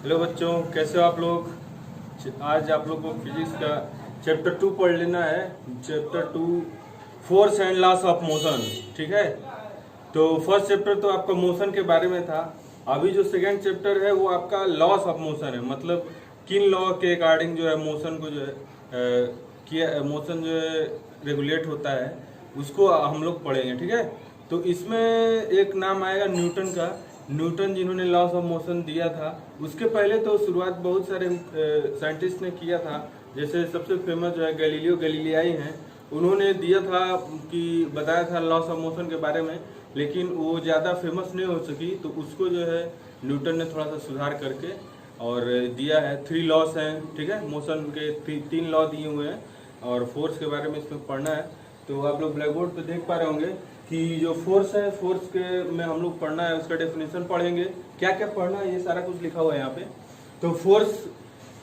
Hello बच्चों, कैसे हो आप लोग। आज आप लोग को फिजिक्स का चैप्टर 2 पढ़ लेना है। Chapter 2 force and loss of motion. ठीक है, तो फर्स्ट चैप्टर तो आपका मोशन के बारे में था। अभी जो सेकंड चैप्टर है वो आपका लॉस ऑफ मोशन है, मतलब किन लॉ के अकॉर्डिंग जो है मोशन को जो है किया मोशन जो है रेगुलेट होता है, उसको हम लोग पढ़ेंगे। ठीक है, तो इसमें एक नाम आएगा न्यूटन का। न्यूटन जिन्होंने लॉस ऑफ मोशन दिया था, उसके पहले तो शुरुआत बहुत सारे साइंटिस्ट ने किया था। जैसे सबसे फेमस जो है गैलीलियो गैलीलियाई हैं, उन्होंने दिया था कि बताया था लॉस ऑफ मोशन के बारे में, लेकिन वो ज़्यादा फेमस नहीं हो सकी, तो उसको जो है न्यूटन ने थोड़ा सा सुधार करके और दिया है। 3 लॉस हैं, ठीक है, मोशन के 3 लॉ दिए हुए हैं और फोर्स के बारे में इसमें पढ़ना है। तो आप लोग ब्लैक बोर्ड पर देख पा रहे होंगे कि जो फोर्स है, फोर्स के में हम लोग पढ़ना है, उसका डेफिनेशन पढ़ेंगे, क्या क्या पढ़ना है ये सारा कुछ लिखा हुआ है यहाँ पे। तो फोर्स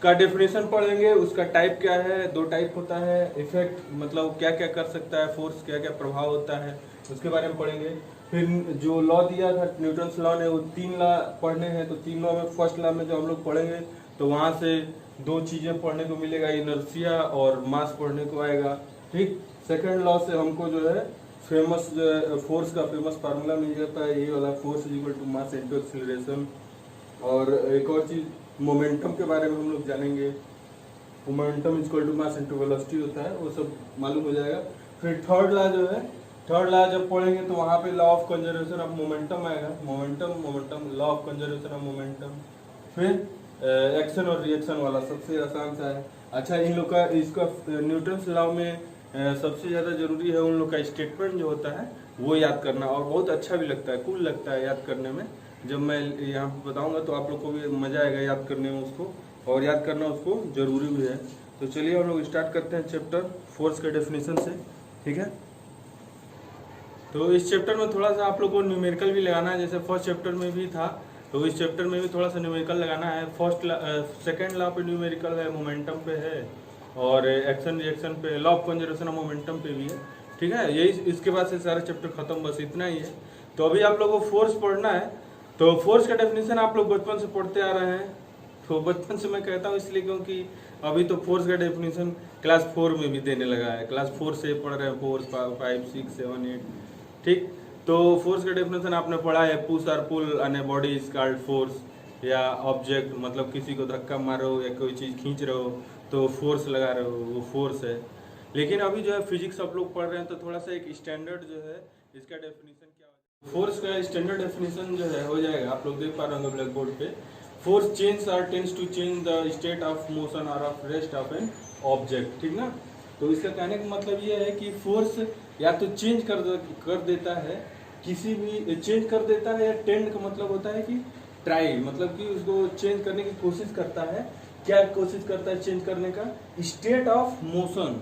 का डेफिनेशन पढ़ेंगे, उसका टाइप क्या है, 2 टाइप होता है। इफेक्ट मतलब क्या क्या कर सकता है फोर्स, क्या क्या प्रभाव होता है, उसके बारे में पढ़ेंगे। फिर जो लॉ दिया था न्यूटन्स लॉ ने, वो 3 लॉ पढ़ने हैं। तो 3 लॉ में फर्स्ट लॉ में जो हम लोग पढ़ेंगे तो वहां से 2 चीजें पढ़ने को मिलेगा, इनर्शिया और मास पढ़ने को आएगा। ठीक, सेकंड लॉ से हमको जो है फेमस जो है फोर्स का फेमस फार्मूला मिल जाता है, ये वाला, force is equal to mass into acceleration. और एक और चीज मोमेंटम के बारे में हम लोग जानेंगे, momentum is equal to mass into velocity होता है, वो सब मालूम हो जाएगा। फिर थर्ड लॉ जो है, थर्ड लॉ जब पढ़ेंगे तो वहाँ पे law of conservation of momentum आएगा, momentum law of conservation of momentum. फिर एक्शन और रिएक्शन वाला सबसे आसान सा है। अच्छा, इन लोग का इसका न्यूटन्स लॉ में सबसे ज़्यादा जरूरी है उन लोग का स्टेटमेंट जो होता है वो याद करना, और बहुत अच्छा भी लगता है, कूल लगता है याद करने में। जब मैं यहाँ पे बताऊंगा तो आप लोग को भी मजा आएगा याद करने में उसको, और याद करना उसको जरूरी भी है। तो चलिए हम लोग स्टार्ट करते हैं चैप्टर फोर्स के डेफिनेशन से। ठीक है, तो इस चैप्टर में थोड़ा सा आप लोग को न्यूमेरिकल भी लगाना है, जैसे फर्स्ट चैप्टर में भी था, तो इस चैप्टर में भी थोड़ा सा न्यूमेरिकल लगाना है। सेकंड लॉ पे न्यूमेरिकल है, मोमेंटम पे है, और एक्शन रिएक्शन पे, law of conservation of momentum पे भी है। ठीक है, यही इसके बाद से सारा चैप्टर खत्म, बस इतना ही है। तो अभी आप लोगों को फोर्स पढ़ना है। तो फोर्स का डेफिनेशन आप लोग बचपन से पढ़ते आ रहे हैं। तो बचपन से मैं कहता हूँ इसलिए क्योंकि अभी तो फोर्स का डेफिनेशन क्लास 4 में भी देने लगा है, क्लास 4 से पढ़ रहे हैं, 4 5 6 7 8। ठीक, तो फोर्स का डेफिनेशन आपने पढ़ा है, पुश और pull on a body is called force, या ऑब्जेक्ट मतलब किसी को धक्का मारो या कोई चीज़ खींच रहे हो तो फोर्स लगा रहे हो, वो फोर्स है। लेकिन अभी जो है फिजिक्स आप लोग पढ़ रहे हैं तो थोड़ा सा एक स्टैंडर्ड जो है इसका डेफिनेशन क्या है। फोर्स का स्टैंडर्ड डेफिनेशन जो है हो जाएगा, आप लोग देख पा रहे होंगे ब्लैक बोर्ड पे। फोर्स चेंज और tends to change the state of motion और of rest of an object. ठीक ना, तो इसका कहने का मतलब ये है कि फोर्स या तो चेंज कर देता है, किसी भी चेंज कर देता है, या टेंड का मतलब होता है कि ट्राई, मतलब कि उसको चेंज करने की कोशिश करता है। क्या कोशिश करता है चेंज करने का? स्टेट ऑफ मोशन,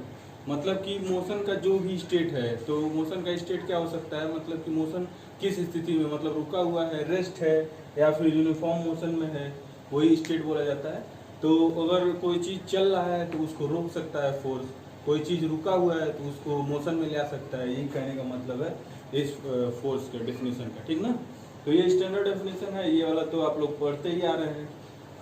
मतलब कि मोशन का जो भी स्टेट है, तो मोशन का स्टेट क्या हो सकता है, मतलब कि मोशन किस स्थिति में, मतलब रुका हुआ है, रेस्ट है, या फिर यूनिफॉर्म मोशन में है, वही स्टेट बोला जाता है। तो अगर कोई चीज़ चल रहा है तो उसको रोक सकता है फोर्स, कोई चीज़ रुका हुआ है तो उसको मोशन में ले आ सकता है, यही कहने का मतलब है इस फोर्स के डेफिनेशन का। ठीक ना, तो ये स्टैंडर्ड डेफिनेशन है, ये वाला तो आप लोग पढ़ते ही आ रहे हैं।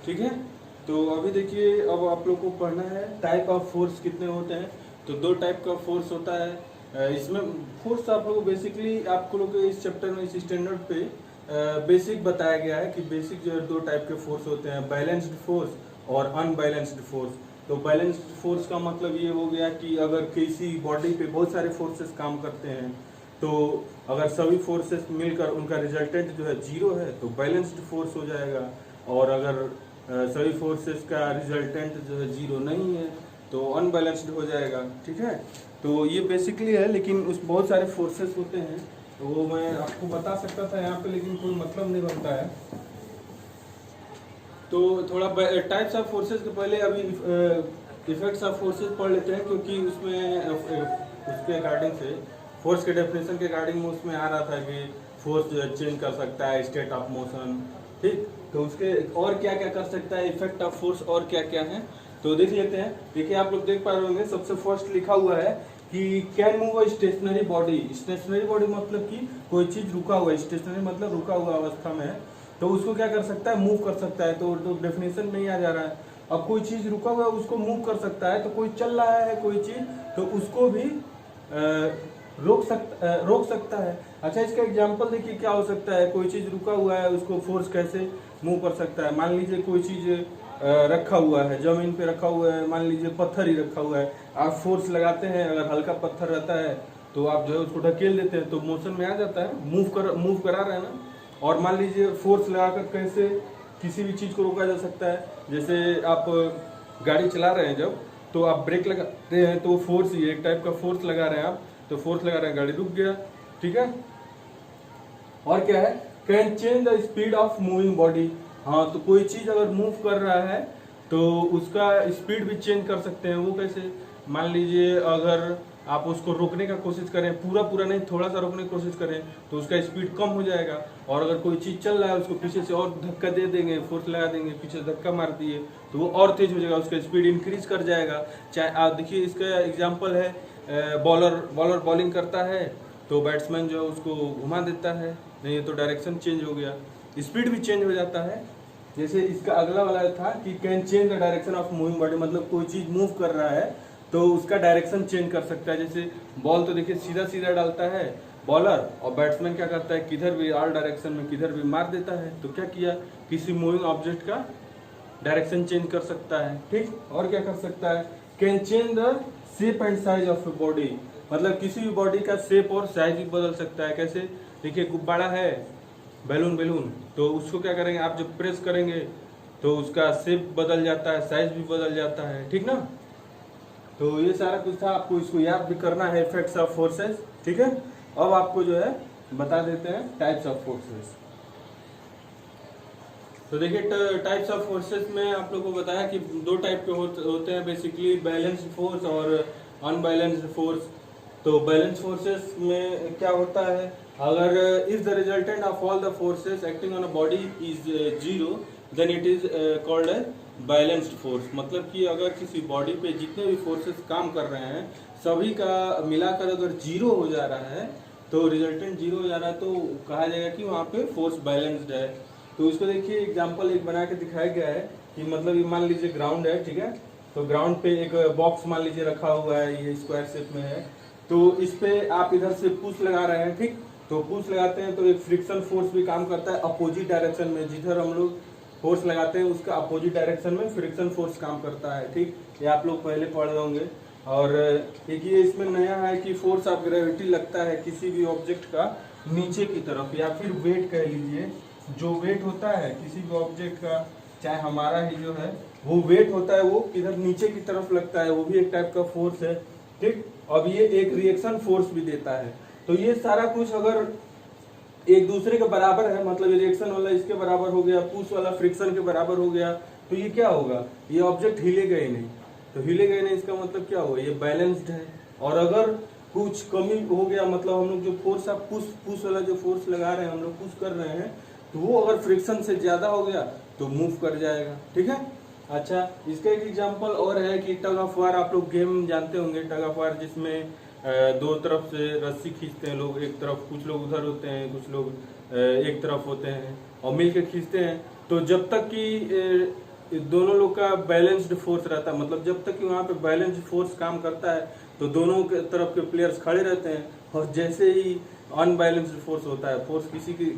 ठीक है, तो अभी देखिए, अब आप लोग को पढ़ना है टाइप ऑफ फोर्स कितने होते हैं। तो 2 टाइप का फोर्स होता है। इसमें फोर्स आप लोग बेसिकली आप लोग इस चैप्टर में, इस स्टैंडर्ड पे बेसिक बताया गया है कि बेसिक जो है 2 टाइप के फोर्स होते हैं, बैलेंस्ड फोर्स और अनबैलेंस्ड फोर्स। तो बैलेंस्ड फोर्स का मतलब ये हो गया कि अगर किसी बॉडी पे बहुत सारे फोर्सेस काम करते हैं, तो अगर सभी फोर्सेस मिलकर उनका रिजल्टेंट जो है 0 है तो बैलेंस्ड फोर्स हो जाएगा, और अगर सभी फोर्सेस का रिजल्टेंट जो है 0 नहीं है तो अनबैलेंस्ड हो जाएगा। ठीक है, तो ये बेसिकली है, लेकिन उस बहुत सारे फोर्सेस होते हैं, तो वो मैं आपको बता सकता था यहाँ पे, लेकिन कोई मतलब नहीं बनता है। तो थोड़ा टाइप्स ऑफ फोर्सेस के पहले अभी इफेक्ट्स ऑफ फोर्सेस पढ़ लेते हैं, क्योंकि उसमें उसके अकॉर्डिंग से फोर्स के डेफिनेशन के अकॉर्डिंग उसमें आ रहा था कि फोर्स जो है चेंज कर सकता है स्टेट ऑफ मोशन। ठीक, तो उसके और क्या क्या कर सकता है, इफेक्ट ऑफ फोर्स और क्या क्या है, तो देख लेते हैं। देखिए, आप लोग देख पा रहे होंगे सबसे फर्स्ट लिखा हुआ है कि can move a stationary body. Stationary body मतलब कि कोई चीज रुका हुआ है, स्टेशनरी मतलब रुका हुआ अवस्था में है, तो उसको क्या कर सकता है, मूव कर सकता है। तो डेफिनेशन में ही आ जा रहा है। अब कोई चीज रुका हुआ है उसको मूव कर सकता है, तो कोई चल रहा है कोई चीज तो उसको भी रोक सकता है। अच्छा, इसका एग्जांपल देखिए क्या हो सकता है। कोई चीज रुका हुआ है उसको फोर्स कैसे मूव कर सकता है। मान लीजिए कोई चीज रखा हुआ है, जमीन पे रखा हुआ है, मान लीजिए पत्थर ही रखा हुआ है, आप फोर्स लगाते हैं, अगर हल्का पत्थर रहता है तो आप जो है उसको ढकेल देते हैं तो मोशन में आ जाता है, मूव करा रहे हैं ना। और मान लीजिए फोर्स लगाकर कैसे किसी भी चीज को रोका जा सकता है। जैसे आप गाड़ी चला रहे हैं जब, तो आप ब्रेक लगाते हैं तो फोर्स ही एक टाइप का फोर्स लगा रहे हैं आप, तो फोर्स लगा रहे हैं, गाड़ी रुक गया, ठीक है। और क्या है, can change the speed of moving body. हाँ, तो कोई चीज अगर मूव कर रहा है तो उसका स्पीड भी चेंज कर सकते हैं। वो कैसे, मान लीजिए अगर आप उसको रोकने का कोशिश करें, पूरा नहीं थोड़ा सा रोकने की कोशिश करें तो उसका स्पीड कम हो जाएगा। और अगर कोई चीज चल रहा है उसको पीछे से और धक्का दे देंगे, फोर्स लगा देंगे, पीछे धक्का मार दिए तो वो और तेज हो जाएगा, उसका स्पीड इंक्रीज कर जाएगा। चाहे आप देखिए इसका एग्जाम्पल है बॉलर बॉलिंग करता है तो बैट्समैन जो है उसको घुमा देता है, नहीं तो डायरेक्शन चेंज हो गया, स्पीड भी चेंज हो जाता है। जैसे इसका अगला वाला था कि can change the direction of moving body, मतलब कोई चीज मूव कर रहा है तो उसका डायरेक्शन चेंज कर सकता है। जैसे बॉल तो देखिए सीधा सीधा डालता है बॉलर, और बैट्समैन क्या करता है, किधर भी ऑल डायरेक्शन में किधर भी मार देता है। तो क्या किया, किसी मूविंग ऑब्जेक्ट का डायरेक्शन चेंज कर सकता है, ठीक। और क्या कर सकता है, can change the shape and size of a body, मतलब किसी भी बॉडी का शेप और साइज भी बदल सकता है। कैसे, देखिए गुब्बारा है, बैलून, तो उसको क्या करेंगे आप, जब प्रेस करेंगे तो उसका शेप बदल जाता है, साइज भी बदल जाता है, ठीक ना। तो ये सारा कुछ था, आपको इसको याद भी करना है, इफेक्ट्स ऑफ फोर्सेस, ठीक है। अब आपको जो है बता देते हैं टाइप्स ऑफ फोर्सेस। तो देखिए टाइप्स ऑफ फोर्सेस में आप लोगों को बताया कि दो टाइप के होते हैं बेसिकली, बैलेंस्ड फोर्स और अनबैलेंस्ड फोर्स। तो बैलेंस फोर्सेस में क्या होता है, अगर if the resultant of all the forces acting on a body is zero then it is called a balanced force. मतलब कि अगर किसी बॉडी पे जितने भी फोर्सेस काम कर रहे हैं सभी का मिलाकर अगर जीरो हो जा रहा है, तो रिजल्टेंट जीरो हो जा रहा है, तो कहा जाएगा कि वहाँ पे फोर्स बैलेंस्ड है। तो इसको देखिए एग्जांपल एक बना के दिखाया गया है कि मतलब ये मान लीजिए ग्राउंड है, ठीक है। तो ग्राउंड पे एक बॉक्स मान लीजिए रखा हुआ है, ये स्क्वायर शेप में है, तो इस पे आप इधर से पुश लगा रहे हैं, ठीक। तो पुश लगाते हैं तो एक फ्रिक्शन फोर्स भी काम करता है अपोजिट डायरेक्शन में, जिधर हम लोग फोर्स लगाते हैं उसका अपोजिट डायरेक्शन में फ्रिक्शन फोर्स काम करता है, ठीक। ये आप लोग पहले पढ़ रहे होंगे। और एक ये इसमें नया है कि फोर्स ऑफ ग्रेविटी लगता है किसी भी ऑब्जेक्ट का नीचे की तरफ, या फिर वेट कह लीजिए, जो वेट होता है किसी भी ऑब्जेक्ट का, चाहे हमारा ही जो है वो वेट होता है, वो इधर नीचे की तरफ लगता है, वो भी एक टाइप का फोर्स है, ठीक। अब ये एक रिएक्शन फोर्स भी देता है। तो ये सारा कुछ अगर एक दूसरे के बराबर है, मतलब रिएक्शन वाला इसके बराबर हो गया, पुश वाला फ्रिक्शन के बराबर हो गया, तो ये क्या होगा, ये ऑब्जेक्ट हिलेगा ही नहीं। तो हिलेगा ही नहीं इसका मतलब क्या होगा, ये बैलेंस्ड है। और अगर कुछ कमी हो गया, मतलब हम लोग जो फोर्स आप पुश वाला जो फोर्स लगा रहे हैं, हम लोग पुश कर रहे हैं, तो वो अगर फ्रिक्शन से ज्यादा हो गया तो मूव कर जाएगा, ठीक है। अच्छा, इसका एक एग्जांपल और है कि टग ऑफ वार, आप लोग गेम जानते होंगे टग ऑफ वार, जिसमें दो तरफ से रस्सी खींचते हैं लोग, एक तरफ कुछ लोग उधर होते हैं, कुछ लोग एक तरफ होते हैं और मिलकर खींचते हैं। तो जब तक कि दोनों लोग का बैलेंस्ड फोर्स रहता है, मतलब जब तक कि वहाँ पे बैलेंस्ड फोर्स काम करता है तो दोनों के तरफ के प्लेयर्स खड़े रहते हैं। और जैसे ही अनबैलेंस्ड फोर्स होता है, फोर्स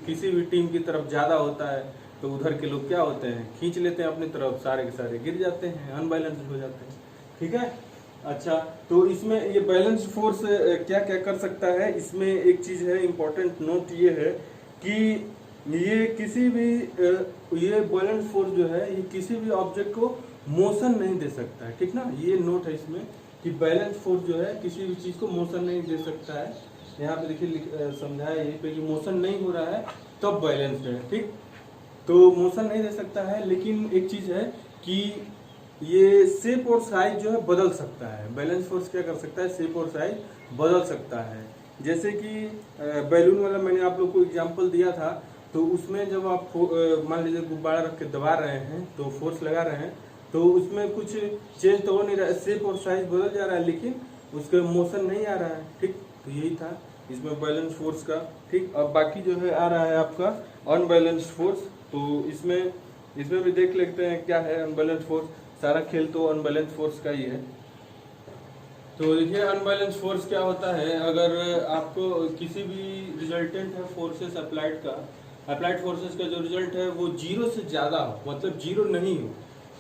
किसी भी टीम की तरफ ज्यादा होता है, तो उधर के लोग क्या होते हैं, खींच लेते हैं अपनी तरफ, सारे के सारे गिर जाते हैं, अनबैलेंस्ड हो जाते हैं, ठीक है। अच्छा, तो इसमें ये बैलेंस फोर्स क्या क्या कर सकता है, इसमें एक चीज है इम्पोर्टेंट नोट, ये है कि ये किसी भी ये बैलेंस फोर्स जो है ये किसी भी ऑब्जेक्ट को मोशन नहीं दे सकता है, ठीक ना। ये नोट है इसमें कि बैलेंस फोर्स जो है किसी भी चीज को मोशन नहीं दे सकता है। यहाँ पे देखिए समझाया यही पे कि मोशन नहीं हो रहा है तब बैलेंस्ड है, ठीक। तो मोशन नहीं दे सकता है, लेकिन एक चीज है कि ये शेप और साइज जो है बदल सकता है। बैलेंस फोर्स क्या कर सकता है, शेप और साइज बदल सकता है। जैसे कि बैलून वाला मैंने आप लोग को एग्जांपल दिया था, तो उसमें जब आप मान लीजिए गुब्बारा रख के दबा रहे हैं तो फोर्स लगा रहे हैं, तो उसमें कुछ चेंज तो हो नहीं रहा है, शेप और साइज बदल जा रहा है, लेकिन उसके मोशन नहीं आ रहा है, ठीक। तो यही था इसमें बैलेंस फोर्स का, ठीक। अब बाकी जो है आ रहा है आपका अनबैलेंस्ड फोर्स। तो इसमें भी देख लेते हैं क्या है अनबैलेंस फोर्स। सारा खेल तो अनबैलेंस फोर्स का ही है। तो देखिए अनबैलेंस फोर्स क्या होता है, अगर आपको किसी भी रिजल्टेंट है फोर्सेस अप्लाइड फोर्सेस का जो रिजल्ट है वो जीरो से ज़्यादा हो, मतलब जीरो नहीं हो,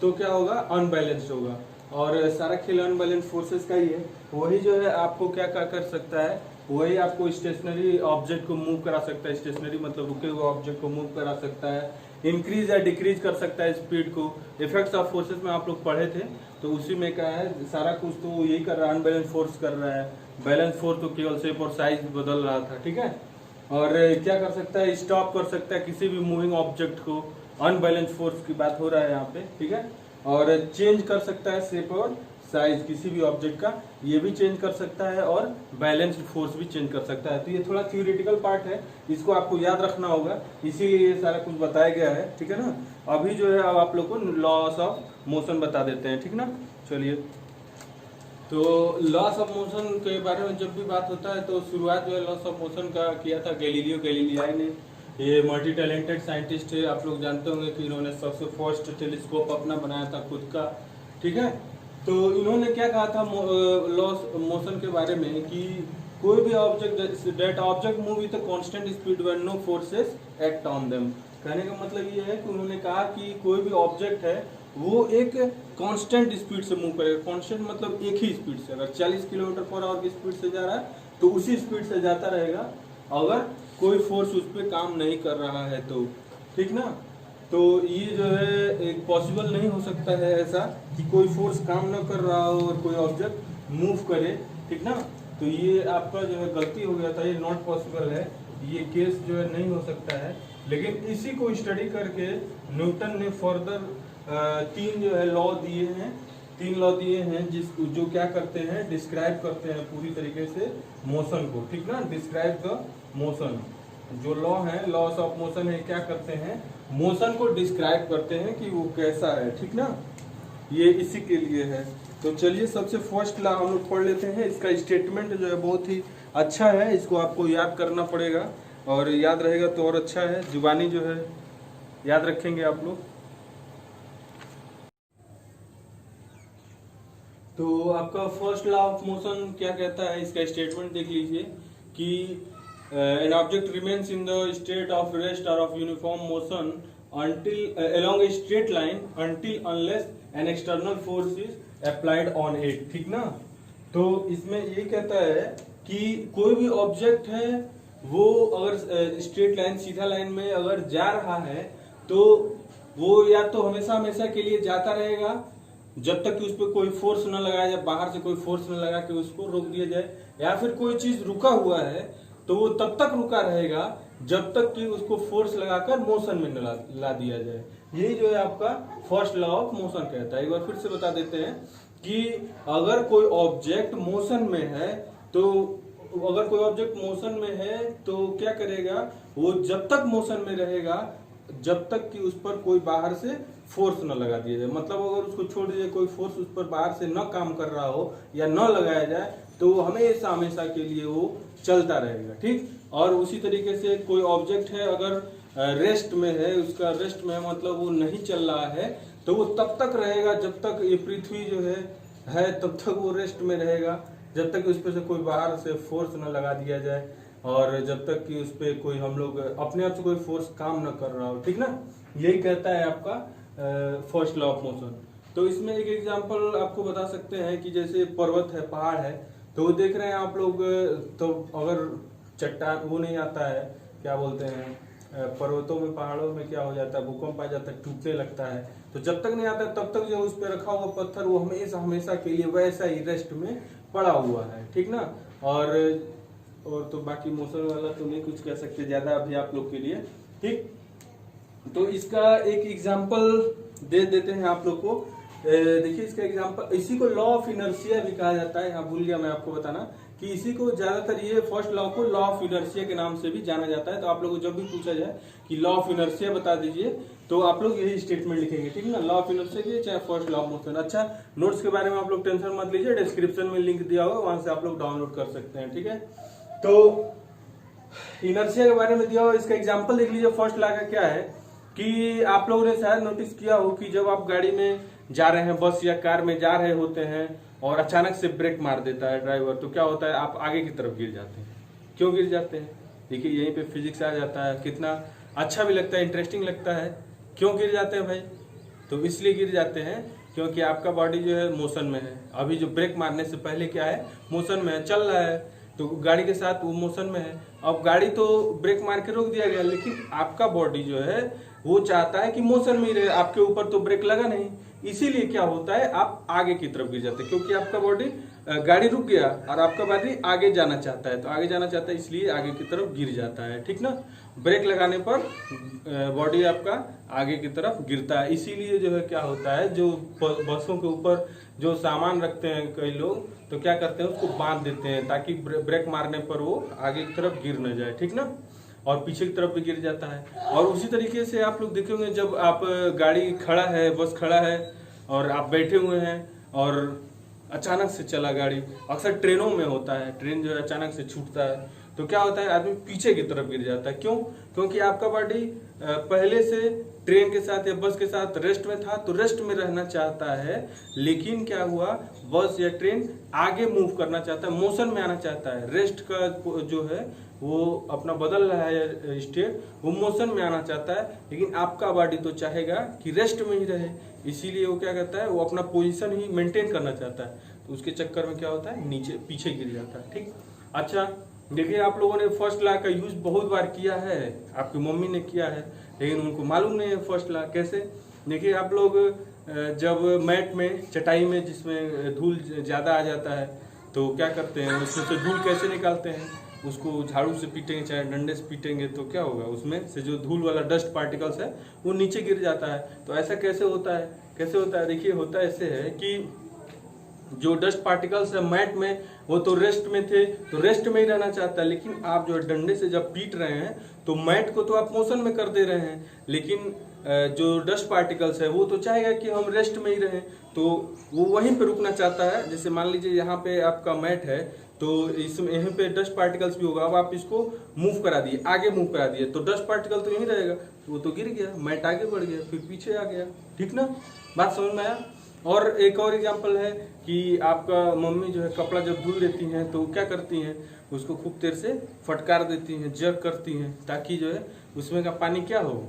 तो क्या होगा, अनबैलेंस्ड होगा। और सारा खेल अनबैलेंस फोर्सेस का ही है। वही जो है आपको क्या क्या कर सकता है, वही आपको स्टेशनरी ऑब्जेक्ट को मूव करा सकता है, स्टेशनरी मतलब रुके हुए ऑब्जेक्ट को मूव करा सकता है, इंक्रीज या डिक्रीज कर सकता है स्पीड को। इफेक्ट्स ऑफ फोर्सेस में आप लोग पढ़े थे, तो उसी में क्या है, सारा कुछ तो यही कर रहा है, अनबैलेंस फोर्स कर रहा है। बैलेंस फोर्स तो केवल शेप और साइज बदल रहा था, ठीक है। और क्या कर सकता है, स्टॉप कर सकता है किसी भी मूविंग ऑब्जेक्ट को, अनबैलेंस फोर्स की बात हो रहा है यहाँ पे, ठीक है। और चेंज कर सकता है शेप और साइज किसी भी ऑब्जेक्ट का, ये भी चेंज कर सकता है, और बैलेंस्ड फोर्स भी चेंज कर सकता है। तो ये थोड़ा थ्योरेटिकल पार्ट है, इसको आपको याद रखना होगा, इसीलिए ये सारा कुछ बताया गया है, ठीक है ना। अभी जो है अब आप लोग को लॉस ऑफ मोशन बता देते हैं, ठीक ना। चलिए, तो लॉस ऑफ मोशन के बारे में जब भी बात होता है तो शुरुआत जो है लॉस ऑफ मोशन का किया था गैलीलियो गैलीलियाई ने। ये मल्टी टैलेंटेड साइंटिस्ट है, आप लोग जानते होंगे कि इन्होंने सबसे फर्स्ट टेलीस्कोप अपना बनाया था खुद का, ठीक है। तो इन्होंने क्या कहा था लॉस मोशन के बारे में कि कोई भी object that object move with a constant speed when no forces act on them. कहने का मतलब ये है कि उन्होंने कहा कि कोई भी ऑब्जेक्ट है वो एक कांस्टेंट स्पीड से मूव करेगा। कांस्टेंट मतलब एक ही स्पीड से, अगर 40 किलोमीटर पर आवर की स्पीड से जा रहा है तो उसी स्पीड से जाता रहेगा, अगर कोई फोर्स उस पर काम नहीं कर रहा है तो, ठीक ना। तो ये जो है एक पॉसिबल नहीं हो सकता है ऐसा कि कोई फोर्स काम न कर रहा हो और कोई ऑब्जेक्ट मूव करे, ठीक ना। तो ये आपका जो है गलती हो गया था, ये नॉट पॉसिबल है, ये केस जो है नहीं हो सकता है। लेकिन इसी को स्टडी करके न्यूटन ने फर्दर तीन जो है लॉ दिए हैं, तीन लॉ दिए हैं जो क्या करते हैं, डिस्क्राइब करते हैं पूरी तरीके से मोशन को, ठीक ना। डिस्क्राइब द मोशन, जो लॉ है, लॉस ऑफ मोशन है, क्या करते हैं, मोशन को डिस्क्राइब करते हैं कि वो कैसा है, ठीक ना। ये इसी के लिए है। तो चलिए सबसे फर्स्ट लॉ हम लोग पढ़ लेते हैं। इसका स्टेटमेंट जो है बहुत ही अच्छा है, इसको आपको याद करना पड़ेगा, और याद रहेगा तो और अच्छा है, जुबानी जो है याद रखेंगे आप लोग। तो आपका फर्स्ट लॉ ऑफ मोशन क्या कहता है, इसका स्टेटमेंट देख लीजिए कि an object remains in the state of rest or of uniform motion until along a straight line until unless an external force is applied on it, ठीक ना। तो इसमें ये कहता है कि कोई भी ऑब्जेक्ट है वो अगर स्ट्रेट लाइन, सीधा लाइन में अगर जा रहा है तो वो या तो हमेशा हमेशा के लिए जाता रहेगा जब तक कि उस पर कोई फोर्स न लगाया जाए, बाहर से कोई फोर्स न लगा के उसको रोक दिया जाए, या फिर कोई चीज रुका हुआ है तो वो तब तक रुका रहेगा जब तक कि उसको फोर्स लगाकर मोशन में ला दिया जाए। यही जो है आपका फर्स्ट लॉ ऑफ मोशन कहता है। एक बार फिर से बता देते हैं कि अगर कोई ऑब्जेक्ट मोशन में है तो क्या करेगा, वो जब तक मोशन में रहेगा जब तक कि उस पर कोई बाहर से फोर्स न लगा दिया जाए। मतलब अगर उसको छोड़ दिया, कोई फोर्स उस पर बाहर से न काम कर रहा हो या न लगाया जाए तो हमेशा हमेशा के लिए वो चलता रहेगा, ठीक। और उसी तरीके से कोई ऑब्जेक्ट है अगर रेस्ट में है, उसका रेस्ट में मतलब वो नहीं चल रहा है, तो वो तब तक रहेगा जब तक ये पृथ्वी जो है तब तक वो रेस्ट में रहेगा, जब तक उस पर से कोई बाहर से फोर्स न लगा दिया जाए, और जब तक कि उस पर कोई हम लोग अपने आप से कोई फोर्स काम न कर रहा हो, ठीक ना। यही कहता है आपका फर्स्ट लॉ ऑफ मोशन। तो इसमें एक एग्जांपल आपको बता सकते हैं कि जैसे पर्वत है, पहाड़ है, तो वो देख रहे हैं आप लोग, तो अगर चट्टान वो नहीं आता है, क्या बोलते हैं, पर्वतों में, पहाड़ों में क्या हो जाता है, भूकंप आ जाता है, टूटने लगता है, तो जब तक नहीं आता तब तक जो उस पर रखा हुआ पत्थर वो हमेशा हमेशा के लिए वैसा ही रेस्ट में पड़ा हुआ है, ठीक ना। और तो बाकी मोशन वाला तो नहीं कुछ कह सकते ज्यादा अभी आप लोग के लिए, ठीक। तो इसका एक एग्जांपल दे देते हैं आप लोग को। देखिए इसका एग्जांपल, इसी को लॉ ऑफ इनर्शिया भी कहा जाता है। यहाँ भूल गया मैं आपको बताना कि इसी को ज्यादातर ये फर्स्ट लॉ को लॉ ऑफ इनर्शिया के नाम से भी जाना जाता है। तो आप लोगों को जब भी पूछा जाए कि लॉ ऑफ इनर्शिया बता दीजिए तो आप लोग यही स्टेटमेंट लिखेंगे, ठीक है ना। लॉ ऑफ इनर्शिया की चाहे फर्स्ट लॉ ऑफ मोशन। अच्छा, नोट्स के बारे में आप लोग टेंशन मत लीजिए, डिस्क्रिप्शन में लिंक दिया होगा, वहां से आप लोग डाउनलोड कर सकते हैं, ठीक है। तो इनर्शिया के बारे में दिया हुआ, इसका एग्जांपल देख लीजिए। फर्स्ट लॉ का क्या है कि आप लोगों ने शायद नोटिस किया हो कि जब आप गाड़ी में जा रहे हैं, बस या कार में जा रहे होते हैं और अचानक से ब्रेक मार देता है ड्राइवर, तो क्या होता है, आप आगे की तरफ गिर जाते हैं। क्यों गिर जाते हैं? देखिए यहीं पे फिजिक्स आ जाता है, कितना अच्छा भी लगता है, इंटरेस्टिंग लगता है। क्यों गिर जाते हैं भाई? तो इसलिए गिर जाते हैं क्योंकि आपका बॉडी जो है मोशन में है। अभी जो ब्रेक मारने से पहले क्या है, मोशन में है, चल रहा है, तो गाड़ी के साथ वो मोशन में है। अब गाड़ी तो ब्रेक मार के रोक दिया गया, लेकिन आपका बॉडी जो है वो चाहता है कि मोशन में ही रहे, आपके ऊपर तो ब्रेक लगा नहीं, इसीलिए क्या होता है, आप आगे की तरफ गिर जाते हैं। क्योंकि आपका बॉडी, गाड़ी रुक गया और आपका बॉडी आगे जाना चाहता है, तो आगे जाना चाहता है, इसलिए आगे की तरफ गिर जाता है, ठीक ना। ब्रेक लगाने पर बॉडी आपका आगे की तरफ गिरता है। इसीलिए जो है क्या होता है, जो बसों के ऊपर जो सामान रखते हैं कई लोग, तो क्या करते हैं, उसको बांध देते हैं ताकि ब्रेक मारने पर वो आगे की तरफ गिर न जाए, ठीक ना, और पीछे की तरफ भी गिर जाता है। और उसी तरीके से आप लोग देखे होंगे, जब आप गाड़ी खड़ा है, बस खड़ा है और आप बैठे हुए हैं और अचानक से चला गाड़ी, अक्सर ट्रेनों में होता है, ट्रेन जो है अचानक से छूटता है, तो क्या होता है, आदमी पीछे की तरफ गिर जाता है। क्यों? क्योंकि आपका बॉडी पहले से ट्रेन के साथ या बस के साथ रेस्ट में था, तो रेस्ट में रहना चाहता है, लेकिन क्या हुआ, बस या ट्रेन आगे मूव करना चाहता है, मोशन में आना चाहता है। रेस्ट का जो है वो अपना बदल रहा है स्टेट, वो मोशन में आना चाहता है, लेकिन आपका बॉडी तो चाहेगा कि रेस्ट में ही रहे, इसीलिए वो क्या करता है, वो अपना पोजीशन ही मेंटेन करना चाहता है, तो उसके चक्कर में क्या होता है, नीचे पीछे गिर जाता है, ठीक। अच्छा देखिए, आप लोगों ने फर्स्ट लॉ का यूज बहुत बार किया है, आपकी मम्मी ने किया है, लेकिन उनको मालूम नहीं है फर्स्ट लॉ कैसे। देखिए आप लोग जब मैट में, चटाई में जिसमें धूल ज्यादा आ जाता है, तो क्या करते हैं, उसमें से धूल कैसे निकालते हैं, उसको झाड़ू से पीटेंगे चाहे डंडे से पीटेंगे, तो क्या होगा, उसमें से जो धूल वाला डस्ट पार्टिकल्स है वो नीचे गिर जाता है। तो ऐसा कैसे होता है, कैसे होता है? देखिए होता ऐसे है कि जो डस्ट पार्टिकल्स है मैट में, वो तो रेस्ट में थे, तो रेस्ट में ही रहना चाहता है, लेकिन आप जो डंडे से जब पीट रहे हैं तो मैट को तो आप मोशन में कर दे रहे हैं, लेकिन जो डस्ट पार्टिकल्स है वो तो चाहेगा कि हम रेस्ट में ही रहें, तो वो वहीं पे रुकना चाहता है। जैसे मान लीजिए यहाँ पे आपका मैट है, तो इसमें यहीं पे डस्ट पार्टिकल्स भी होगा, अब आप इसको मूव करा दिए, आगे मूव करा दिए, तो डस्ट पार्टिकल तो यहीं रहेगा, वो तो गिर गया, मैट आगे बढ़ गया, फिर पीछे आ गया, ठीक ना, बात समझ में आया। और एक और एग्जांपल है कि आपका मम्मी जो है कपड़ा जब धुल देती हैं, तो क्या करती हैं, उसको खूब देर से फटकार देती हैं, जग करती हैं, ताकि जो है उसमें का पानी क्या हो,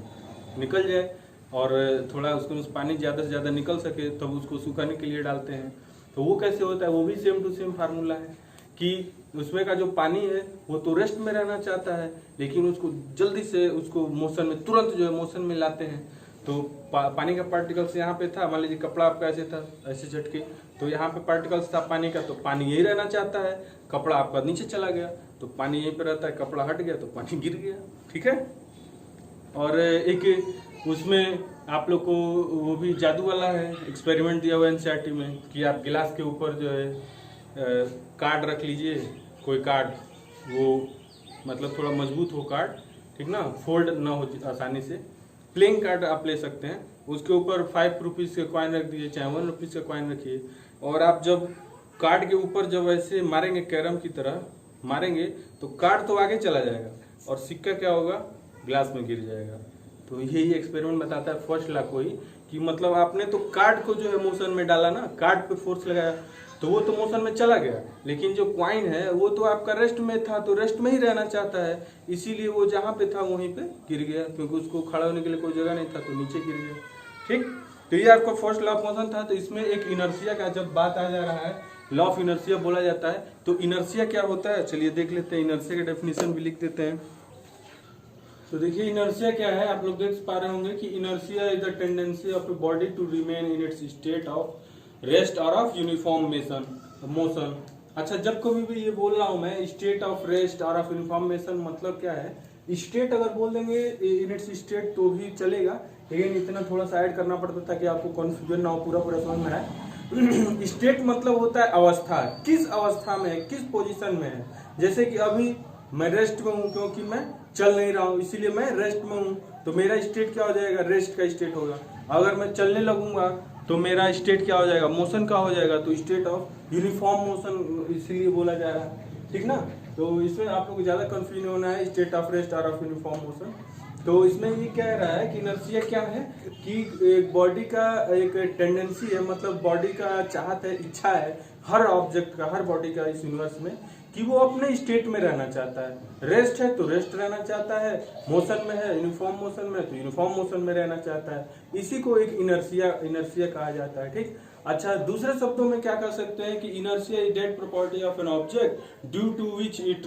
निकल जाए, और थोड़ा उसको पानी ज़्यादा से ज़्यादा निकल सके, तब उसको सुखाने के लिए डालते हैं। तो वो कैसे होता है, वो भी सेम टू सेम फार्मूला है कि उसमें का जो पानी है वो तो रेस्ट में रहना चाहता है, लेकिन उसको जल्दी से उसको मोशन में, तुरंत जो है मोशन में लाते हैं। तो पानी का पार्टिकल्स यहाँ पे था, मान लीजिए कपड़ा आपका ऐसे था, ऐसे झटके, तो यहाँ पे पार्टिकल्स था पानी का, तो पानी यही रहना चाहता है, कपड़ा आपका नीचे चला गया, तो पानी यहीं पे रहता है, कपड़ा हट गया तो पानी गिर गया, ठीक है। और एक उसमें आप लोग को वो भी जादू वाला है, एक्सपेरिमेंट दिया हुआ एनसीईआरटी में कि आप गिलास के ऊपर जो है कार्ड रख लीजिए, कोई कार्ड, वो मतलब थोड़ा मजबूत हो कार्ड, ठीक ना, फोल्ड ना हो आसानी से, प्लेइंग कार्ड आप ले सकते हैं, उसके ऊपर 5 रुपीज़ के कॉइन रख दीजिए, चाहे 1 रुपीज़ का कॉइन रखिए, और आप जब कार्ड के ऊपर जब ऐसे मारेंगे, कैरम की तरह मारेंगे, तो कार्ड तो आगे चला जाएगा और सिक्का क्या होगा, ग्लास में गिर जाएगा। तो यही एक्सपेरिमेंट बताता है फर्स्ट लॉ को ही, कि मतलब आपने तो कार्ड को जो है मोशन में डाला ना, कार्ड पे फोर्स लगाया, तो वो तो मोशन में चला गया, लेकिन जो कॉइन है वो तो आपका रेस्ट में था, तो रेस्ट में ही रहना चाहता है, इसीलिए वो जहाँ पे था वहीं पे गिर गया, क्योंकि उसको खड़ा होने के लिए कोई जगह नहीं था, तो नीचे गिर गया, ठीक। तो ये आपका फर्स्ट लॉ ऑफ मोशन था। तो इसमें एक इनर्शिया का जब बात आ जा रहा है, लॉ ऑफ इनर्शिया बोला जाता है, तो इनर्शिया क्या होता है, चलिए देख लेते हैं, इनर्शिया का डेफिनेशन भी लिख देते हैं। तो देखिए इनर्शिया क्या है, आप लोग देख पा रहे होंगे कि inertia is the tendency of a body to remain in its state of rest और ऑफ यूनिफॉर्म मोशन। अच्छा, जब कभी भी ये बोल रहा हूं मैं स्टेट ऑफ रेस्ट और ऑफ यूनिफॉर्म मोशन, मतलब क्या है, स्टेट अगर बोल देंगे इन इट्स स्टेट तो भी चलेगा, लेकिन इतना थोड़ा सा ऐड करना पड़ता था कि आपको कंफ्यूजन ना हो, पूरा समझ में आए। स्टेट मतलब होता है अवस्था, किस अवस्था में है, किस पोजीशन में है। जैसे कि अभी मैं रेस्ट में हूँ, क्योंकि मैं चल नहीं रहा हूँ, इसीलिए मैं रेस्ट में हूँ, तो मेरा स्टेट क्या हो जाएगा, रेस्ट का स्टेट होगा। अगर मैं चलने लगूंगा तो मेरा स्टेट क्या हो जाएगा, मोशन का हो जाएगा, तो स्टेट ऑफ यूनिफॉर्म मोशन इसीलिए बोला जा रहा है, ठीक ना। तो इसमें आप लोग को ज्यादा कंफ्यूजन होना है, स्टेट ऑफ रेस्ट और ऑफ यूनिफॉर्म मोशन। तो इसमें ये कह रहा है कि इनर्शिया क्या है कि एक बॉडी का एक टेंडेंसी है, मतलब बॉडी का चाहत है, इच्छा है हर ऑब्जेक्ट का, हर बॉडी का इस यूनिवर्स में कि वो अपने स्टेट में रहना चाहता है। रेस्ट है तो रेस्ट रहना चाहता है, मोशन में है यूनिफॉर्म मोशन में तो यूनिफॉर्म मोशन में रहना चाहता है। इसी को एक इनर्शिया कहा जाता है। ठीक, अच्छा, दूसरे शब्दों में क्या कर सकते हैं कि inertia is that property of an object due to which it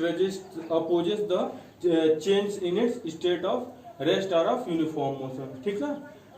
opposes the change in its state of rest और ऑफ यूनिफॉर्म मोशन। ठीक ना,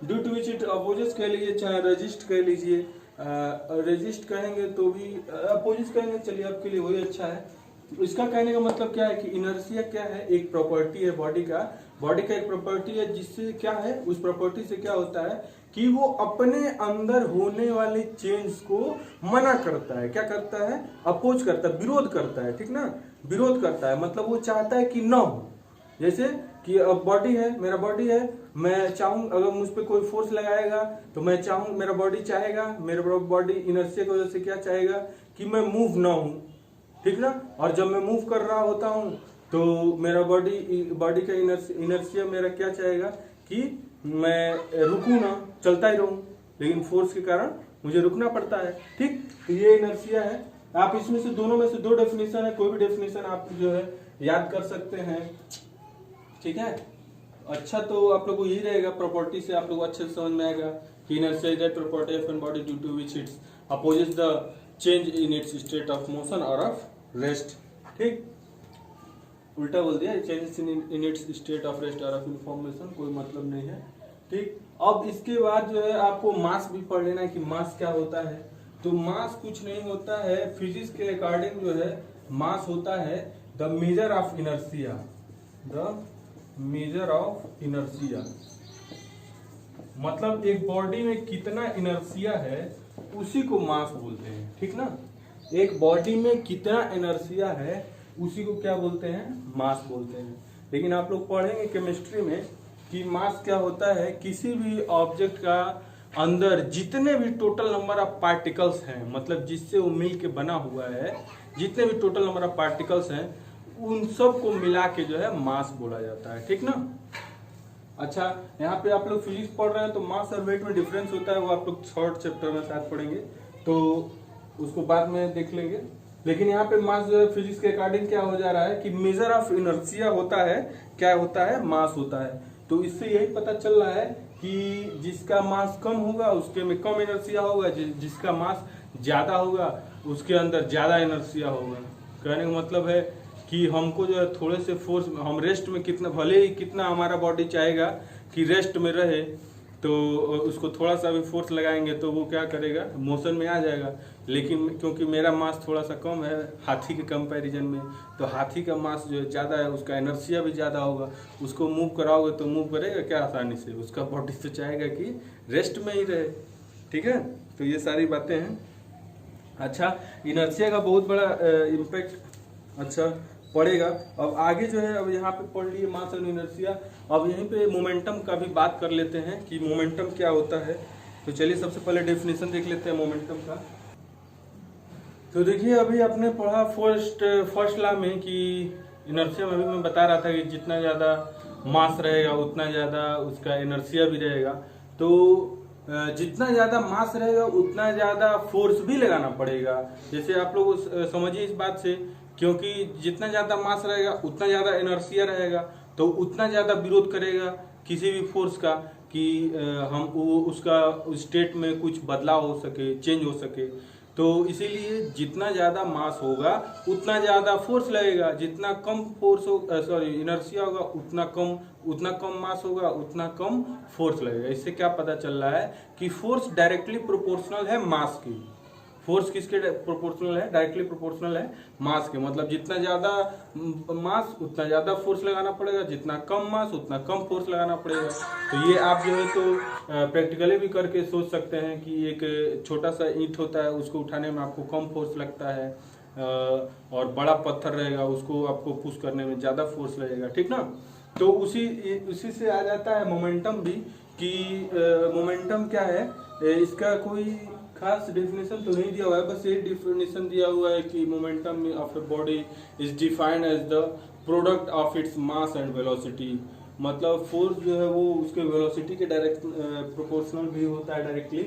due to which it opposes कह लीजिए, चाहे रजिस्ट कह लीजिए, रजिस्ट कहेंगे तो भी अपोजिट कहेंगे, चलिए आपके लिए वही अच्छा है। इसका कहने का मतलब क्या है कि इनर्शिया क्या है, एक प्रॉपर्टी है बॉडी का एक प्रॉपर्टी है जिससे क्या है, उस प्रॉपर्टी से क्या होता है कि वो अपने अंदर होने वाले चेंज को मना करता है। क्या करता है? अपोज करता है, विरोध करता है। ठीक ना, विरोध करता है मतलब वो चाहता है कि ना हो। जैसे कि अब बॉडी है, मेरा बॉडी है, मैं चाहूँ अगर मुझ पे कोई फोर्स लगाएगा तो मैं चाहूँ, मेरा बॉडी चाहेगा, मेरा बॉडी इनर्शिया की वजह से क्या चाहेगा कि मैं मूव ना हूँ। ठीक ना, और जब मैं मूव कर रहा होता हूँ तो मेरा बॉडी का इनर्शिया मेरा क्या चाहेगा कि मैं रुकूं ना, चलता ही रहूं, लेकिन फोर्स के कारण मुझे रुकना पड़ता है। ठीक, तो ये इनर्शिया है। आप इसमें से दोनों में से दो डेफिनेशन है, कोई भी डेफिनेशन आप जो है याद कर सकते हैं। ठीक है, अच्छा, तो आप लोग को यही रहेगा, प्रॉपर्टी से आप लोग अच्छे से समझ में आएगा कि inertia is that property of an body due to which it's opposes the change in its state of motion और ऑफ रेस्ट। ठीक, उल्टा बोल दिया, changes in its state of rest और ऑफ यूनिफॉर्मेशन, कोई मतलब नहीं है। ठीक, अब इसके बाद जो है आपको मास भी पढ़ लेना है कि मास क्या होता है। तो मास कुछ नहीं होता है, फिजिक्स के अकॉर्डिंग जो है मास होता है the measure of inertia, the measure of inertia, मतलब एक बॉडी में कितना इनर्शिया है उसी को मास बोलते हैं। ठीक ना, एक बॉडी में कितना इनर्शिया है उसी को क्या बोलते हैं? मास बोलते हैं। लेकिन आप लोग पढ़ेंगे केमिस्ट्री में कि मास क्या होता है, किसी भी ऑब्जेक्ट का अंदर जितने भी टोटल नंबर ऑफ पार्टिकल्स हैं, मतलब जिससे वो मिल के बना हुआ है, जितने भी टोटल नंबर ऑफ पार्टिकल्स हैं उन सब को मिला के जो है मास बोला जाता है। ठीक ना, अच्छा, यहाँ पे आप लोग फिजिक्स पढ़ रहे हैं तो मास और वेट में डिफरेंस होता है, वो आप लोग थर्ड चैप्टर में शायद पढ़ेंगे तो उसको बाद में देख लेंगे। लेकिन यहाँ पे मास जो है फिजिक्स के अकॉर्डिंग क्या हो जा रहा है कि मेजर ऑफ इनर्शिया होता है, क्या होता है? मास होता है। तो इससे यही पता चल रहा है कि जिसका मास कम होगा उसके में कम इनर्शिया होगा, जिसका मास ज्यादा होगा उसके अंदर ज्यादा इनर्शिया होगा। कहने का मतलब है कि हमको जो है थोड़े से फोर्स, हम रेस्ट में कितना, भले ही कितना हमारा बॉडी चाहेगा कि रेस्ट में रहे, तो उसको थोड़ा सा भी फोर्स लगाएंगे तो वो क्या करेगा? मोशन में आ जाएगा। लेकिन क्योंकि मेरा मास थोड़ा सा कम है हाथी के कंपैरिजन में, तो हाथी का मास जो है ज़्यादा है, उसका एनर्शिया भी ज़्यादा होगा, उसको मूव कराओगे तो मूव करेगा क्या आसानी से? उसका बॉडी तो चाहेगा कि रेस्ट में ही रहे। ठीक है, तो ये सारी बातें हैं। अच्छा, इनर्शिया का बहुत बड़ा इम्पैक्ट अच्छा पड़ेगा। अब आगे जो है, अब यहाँ पे पढ़ लिए मास और इनर्शिया, अब यहीं पे मोमेंटम का भी बात कर लेते हैं कि मोमेंटम क्या होता है। तो चलिए सबसे पहले डेफिनेशन देख लेते हैं मोमेंटम का। तो देखिए, अभी आपने पढ़ा फर्स्ट लॉ में कि इनर्शिया में भी मैं बता रहा था कि जितना ज़्यादा मास रहेगा उतना ज़्यादा उसका इनर्शिया भी रहेगा। तो जितना ज़्यादा मास रहेगा उतना ज़्यादा फोर्स भी लगाना पड़ेगा। जैसे आप लोग समझिए इस बात से, क्योंकि जितना ज्यादा मास रहेगा उतना ज्यादा इनर्शिया रहेगा, तो उतना ज्यादा विरोध करेगा किसी भी फोर्स का कि हम उसका स्टेट में कुछ बदलाव हो सके, चेंज हो सके। तो इसीलिए जितना ज्यादा मास होगा उतना ज्यादा फोर्स लगेगा, जितना कम फोर्स हो इनर्शिया होगा उतना कम मास होगा, उतना कम फोर्स लगेगा। इससे क्या पता चल रहा है कि फोर्स डायरेक्टली प्रोपोर्शनल है मास की। फोर्स किसके प्रोपोर्शनल है? डायरेक्टली प्रोपोर्शनल है मास के। मतलब जितना ज्यादा मास उतना ज्यादा फोर्स लगाना पड़ेगा, जितना कम मास उतना कम फोर्स लगाना पड़ेगा। तो ये आप जो है तो प्रैक्टिकली भी करके सोच सकते हैं कि एक छोटा सा ईंट होता है, उसको उठाने में आपको कम फोर्स लगता है, और बड़ा पत्थर रहेगा उसको आपको पुश करने में ज्यादा फोर्स लगेगा। ठीक ना, तो उसी से आ जाता है मोमेंटम भी, कि मोमेंटम क्या है। इसका कोई खास डेफिनेशन तो नहीं दिया हुआ है, बस ये डेफिनेशन दिया हुआ है कि momentum of a body is defined as the product of its mass and velocity. मतलब फोर्स जो है वो उसके वेलोसिटी के डायरेक्ट प्रोपोर्शनल भी होता है डायरेक्टली।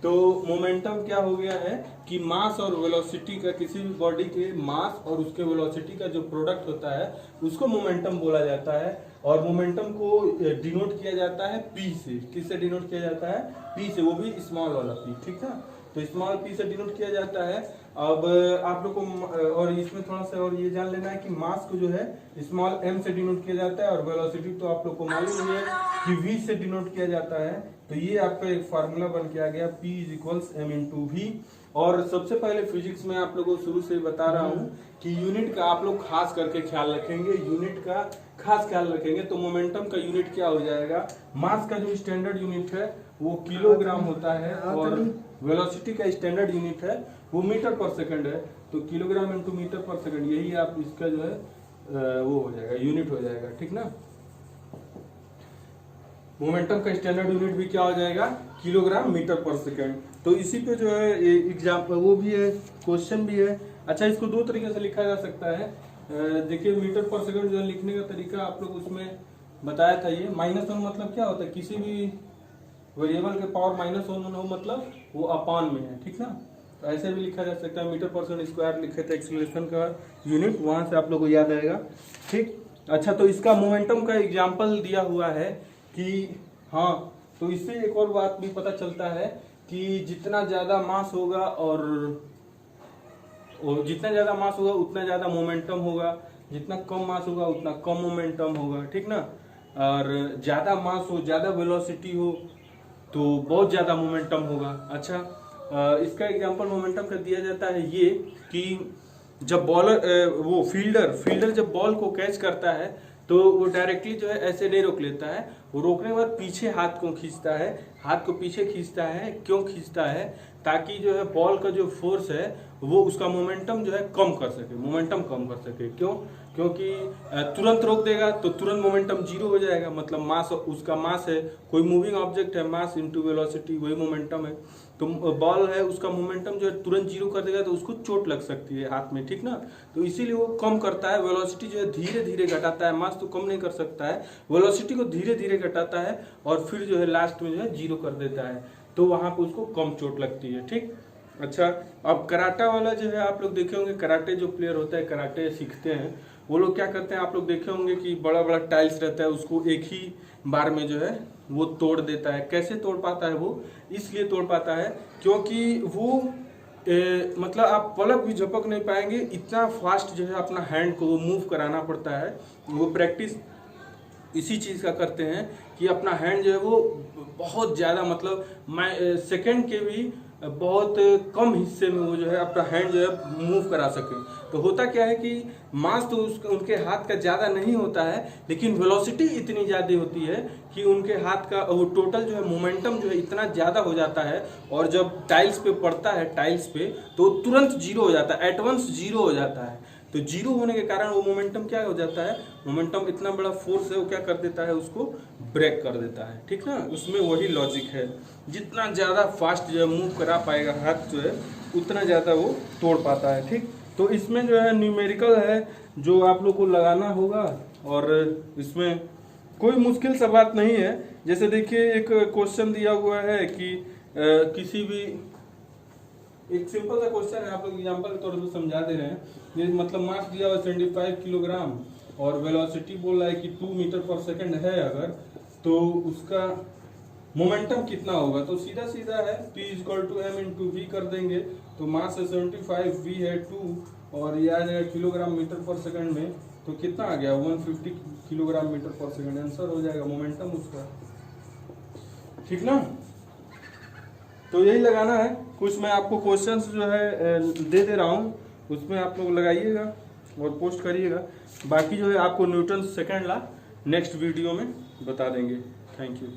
तो मोमेंटम क्या हो गया है कि मास और वेलोसिटी का, किसी भी बॉडी के मास और उसके वेलोसिटी का जो प्रोडक्ट होता है उसको मोमेंटम बोला जाता है। और मोमेंटम को डिनोट किया जाता है पी से। किससे डिनोट किया जाता है? पी से, वो भी स्मॉल वाला पी, ठीक है। तो स्मॉल पी से डिनोट किया जाता है। अब आप लोग को और इसमें थोड़ा सा और ये जान लेना है कि मास को जो है स्मॉल एम से डिनोट किया जाता है, और वेलोसिटी तो आप लोग को मालूम है कि वी से डिनोट किया जाता है। तो ये आपका एक फार्मूला बन के आ गया, P = m/v। और सबसे पहले फिजिक्स में आप लोगों को शुरू से बता रहा हूँ कि यूनिट का आप लोग खास करके ख्याल रखेंगे, यूनिट का खास ख्याल रखेंगे। तो मोमेंटम का यूनिट क्या हो जाएगा? मास का जो स्टैंडर्ड यूनिट है वो किलोग्राम होता है, और वेलोसिटी का स्टैंडर्ड यूनिट है वो मीटर पर सेकंड है। तो किलोग्राम × मीटर पर सेकंड, यही आप इसका जो है वो हो जाएगा, यूनिट हो जाएगा, ठीक ना। मोमेंटम का स्टैंडर्ड यूनिट भी क्या हो जाएगा? किलोग्राम मीटर पर सेकंड। तो इसी पे जो है एग्जाम्पल वो भी है, क्वेश्चन भी है। अच्छा, इसको दो तरीके से लिखा जा सकता है। देखिए मीटर पर सेकंड जो है लिखने का तरीका आप लोग उसमें बताया था। ये -1 मतलब क्या होता है? किसी भी वेरिएबल के पावर -1 हो मतलब वो अपान में है, ठीक ना। तो ऐसे भी लिखा जा सकता है। मीटर पर सेकंड स्क्वायर लिखे थे एक्सीलरेशन का यूनिट, वहां से आप लोग को याद आएगा, ठीक। अच्छा, तो इसका मोमेंटम का एग्जाम्पल दिया हुआ है कि हाँ, तो इससे एक और बात भी पता चलता है कि जितना ज्यादा मास होगा और जितना ज्यादा मास होगा उतना ज्यादा मोमेंटम होगा, जितना कम मास होगा उतना कम मोमेंटम होगा, ठीक ना। और ज्यादा मास हो, ज्यादा वेलोसिटी हो तो बहुत ज्यादा मोमेंटम होगा। अच्छा, इसका एग्जांपल मोमेंटम का दिया जाता है ये कि जब बॉलर वो फील्डर जब बॉल को कैच करता है तो वो डायरेक्टली जो है ऐसे नहीं रोक लेता है, वो रोकने के बाद पीछे हाथ को खींचता है, हाथ को पीछे खींचता है। क्यों खींचता है? ताकि जो है बॉल का जो फोर्स है वो उसका मोमेंटम जो है कम कर सके, मोमेंटम कम कर सके। क्यों? क्योंकि तुरंत रोक देगा तो तुरंत मोमेंटम जीरो हो जाएगा, मतलब मास, उसका मास है, कोई मूविंग ऑब्जेक्ट है, मास इंटू वेलोसिटी वही मोमेंटम है। तो बॉल है, उसका मोमेंटम जो है तुरंत जीरो कर देगा तो उसको चोट लग सकती है हाथ में, ठीक ना। तो इसीलिए वो कम करता है, वेलोसिटी जो है धीरे धीरे घटाता है, मास तो कम नहीं कर सकता है, वेलोसिटी को धीरे धीरे घटाता है और फिर जो है लास्ट में जो है जीरो कर देता है, तो वहां पे उसको कम चोट लगती है, ठीक। अच्छा, अब कराटा वाला जो है आप लोग देखे होंगे, कराटे जो प्लेयर होता है, कराटे सीखते हैं, वो लोग क्या करते हैं आप लोग देखे होंगे कि बड़ा बड़ा टाइल्स रहता है, उसको एक ही बार में जो है वो तोड़ देता है। कैसे तोड़ पाता है वो? इसलिए तोड़ पाता है क्योंकि वो मतलब आप पलक भी झपक नहीं पाएंगे, इतना फास्ट जो है अपना हैंड को वो मूव कराना पड़ता है। वो प्रैक्टिस इसी चीज का करते हैं कि अपना हैंड जो है वो बहुत ज्यादा, मतलब सेकंड के भी बहुत कम हिस्से में वो जो है अपना हैंड जो है मूव करा सके। तो होता क्या है कि मास तो उनके हाथ का ज्यादा नहीं होता है, लेकिन वेलोसिटी इतनी ज्यादा होती है कि उनके हाथ का वो टोटल जो है मोमेंटम जो है इतना ज्यादा हो जाता है, और जब टाइल्स पे पड़ता है, टाइल्स पे, तो तुरंत जीरो हो जाता है, एटवंस जीरो हो जाता है। तो जीरो होने के कारण वो मोमेंटम क्या हो जाता है, मोमेंटम इतना बड़ा फोर्स है वो क्या कर देता है, उसको ब्रेक कर देता है, ठीक ना। उसमें वही लॉजिक है, जितना ज्यादा फास्ट जो है मूव करा पाएगा हाथ जो है उतना ज्यादा वो तोड़ पाता है, ठीक। तो इसमें जो है न्यूमेरिकल है जो आप लोग को लगाना होगा, और इसमें कोई मुश्किल सा बात नहीं है। जैसे देखिए एक क्वेश्चन दिया हुआ है कि किसी भी, एक सिंपल सा क्वेश्चन है, आप लोग एग्जांपल के तौर पर समझा दे रहे हैं। ये मतलब मास दिया हुआ 75 किलोग्राम और वेलोसिटी बोल रहा है कि 2 मीटर पर सेकंड है, अगर तो उसका मोमेंटम कितना होगा। तो सीधा सीधा है, P = m/v कर देंगे। तो मास है 75, v है 2, और ये आ जाएगा किलोग्राम मीटर पर सेकंड में, तो कितना आ गया 150 किलोग्राम मीटर पर सेकंड, आंसर हो जाएगा मोमेंटम उसका, ठीक ना। तो यही लगाना है। कुछ मैं आपको क्वेश्चंस जो है दे रहा हूँ, उसमें आप लोग लगाइएगा और पोस्ट करिएगा। बाकी जो है आपको Newton second law next video में बता देंगे। Thank you.